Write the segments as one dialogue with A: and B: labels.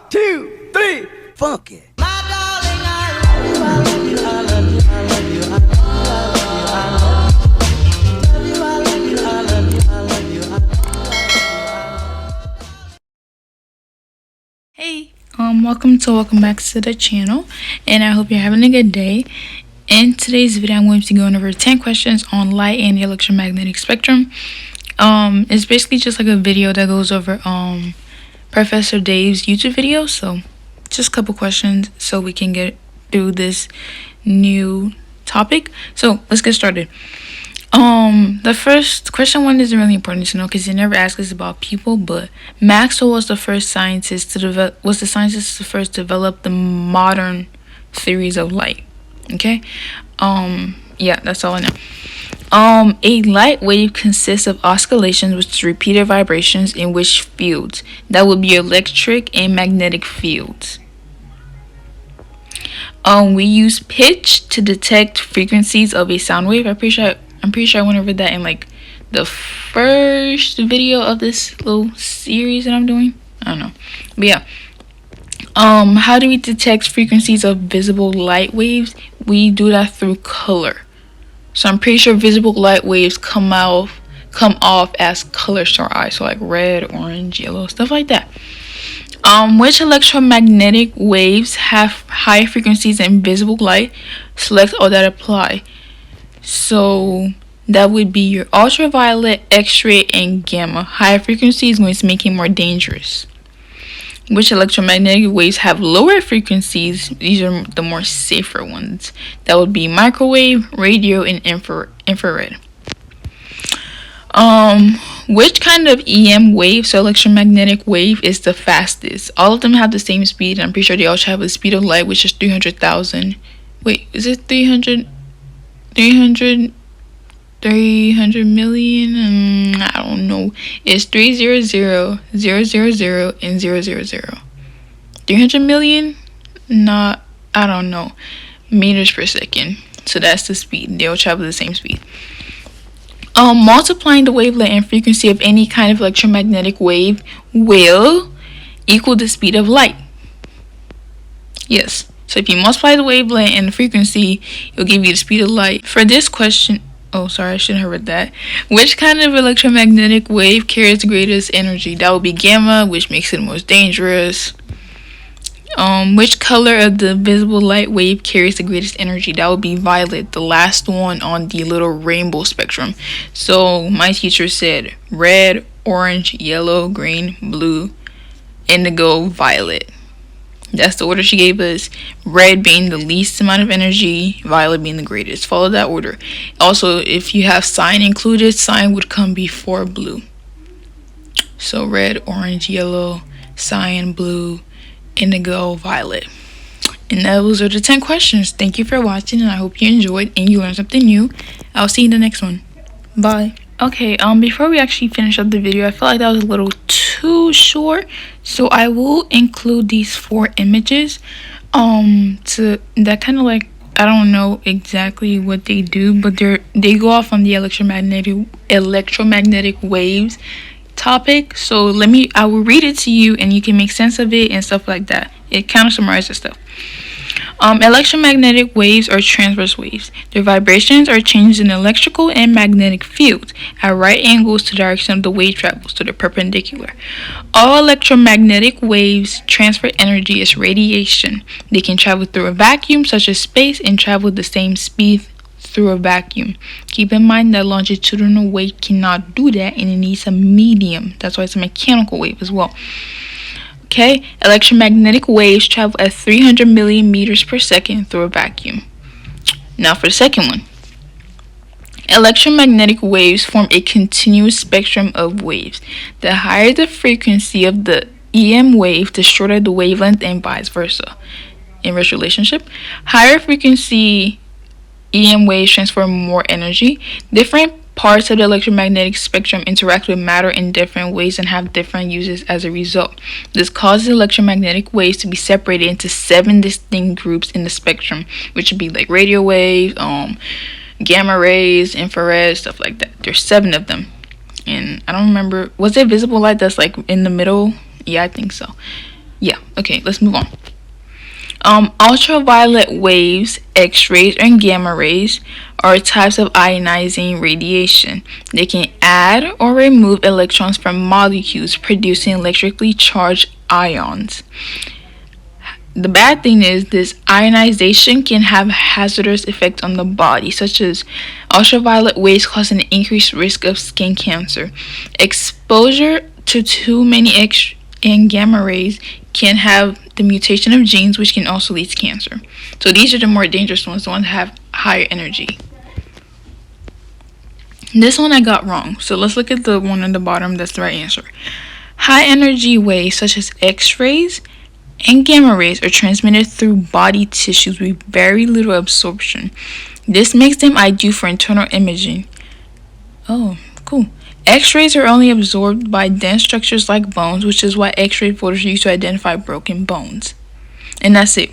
A: 2, 3, funky.
B: Hey, welcome back to the channel, and I hope you're having a good day. In today's video, I'm going to be going over 10 questions on light and the electromagnetic spectrum. It's basically just like a video that goes over Professor Dave's YouTube video, so just a couple questions so we can get through this new topic. So let's get started. The first question one isn't really important to know because they never ask us about people, but Maxwell was the first scientist to develop the modern theories of light. Okay? Yeah, that's all I know. A light wave consists of oscillations with repeated vibrations in which fields? That would be electric and magnetic fields. We use pitch to detect frequencies of a sound wave. I'm pretty sure I went over that in like the first video of this little series that I'm doing. I don't know. But yeah. How do we detect frequencies of visible light waves? We do that through color. So I'm pretty sure visible light waves come off as colors to our eyes. So like red, orange, yellow, stuff like that. Which electromagnetic waves have high frequencies in visible light? Select all that apply. So that would be your ultraviolet, X-ray, and gamma. Higher frequency is going to make it more dangerous. Which electromagnetic waves have lower frequencies? These are the more safer ones. That would be microwave, radio, and infrared. Which kind of EM wave, so electromagnetic wave, is the fastest? All of them have the same speed. I'm pretty sure they all have the speed of light, which is 300,000. Wait, is it 300 million? I don't know. It's 300,000, and 000. 300 million? Not, I don't know. Meters per second. So that's the speed. They all travel the same speed. Multiplying the wavelength and frequency of any kind of electromagnetic wave will equal the speed of light. Yes. So if you multiply the wavelength and the frequency, it'll give you the speed of light. For this question, oh, sorry, I shouldn't have read that. Which kind of electromagnetic wave carries the greatest energy? That would be gamma, which makes it most dangerous. Which color of the visible light wave carries the greatest energy? That would be violet, the last one on the little rainbow spectrum. So my teacher said red, orange, yellow, green, blue, indigo, violet. That's the order she gave us. Red being the least amount of energy, violet being the greatest. Follow that order. Also, if you have cyan included, cyan would come before blue. So red, orange, yellow, cyan, blue, indigo, violet. And those are the 10 questions. Thank you for watching, and I hope you enjoyed and you learned something new. I'll see you in the next one. Bye. Okay, before we actually finish up the video, I feel like that was a little too short, so I will include these 4 images to that kind of like, I don't know exactly what they do, but they go off on the electromagnetic waves topic. So I will read it to you and you can make sense of it and stuff like that. It kind of summarizes stuff. Electromagnetic waves are transverse waves. Their vibrations are changes in electrical and magnetic fields at right angles to the direction of the wave travels, so they're perpendicular. All electromagnetic waves transfer energy as radiation. They can travel through a vacuum, such as space, and travel the same speed through a vacuum. Keep in mind that longitudinal wave cannot do that, and it needs a medium. That's why it's a mechanical wave as well. Okay, electromagnetic waves travel at 300 million meters per second through a vacuum. Now for the second one. Electromagnetic waves form a continuous spectrum of waves. The higher the frequency of the EM wave, the shorter the wavelength, and vice versa. Inverse relationship. Higher frequency EM waves transfer more energy. Different parts of the electromagnetic spectrum interact with matter in different ways and have different uses as a result. This causes electromagnetic waves to be separated into 7 distinct groups in the spectrum, which would be like radio waves, gamma rays, infrared, stuff like that. There's 7 of them. And I don't remember, was it visible light that's like in the middle? Yeah, I think so. Yeah, okay, let's move on. Ultraviolet waves, X-rays, and gamma rays are types of ionizing radiation. They can add or remove electrons from molecules, producing electrically charged ions. The bad thing is this ionization can have hazardous effects on the body, such as ultraviolet waves cause an increased risk of skin cancer. Exposure to too many X and gamma rays can have the mutation of genes, which can also lead to cancer. So these are the more dangerous ones, the ones that have higher energy. This one I got wrong, so let's look at the one on the bottom. That's the right answer. High energy waves such as X-rays and gamma rays are transmitted through body tissues with very little absorption. This makes them ideal for internal imaging. Oh, cool. X-rays are only absorbed by dense structures like bones, which is why X-ray photos are used to identify broken bones. And that's it.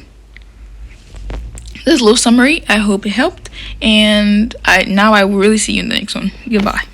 B: This little summary, I hope it helped, and I will really see you in the next one. Goodbye.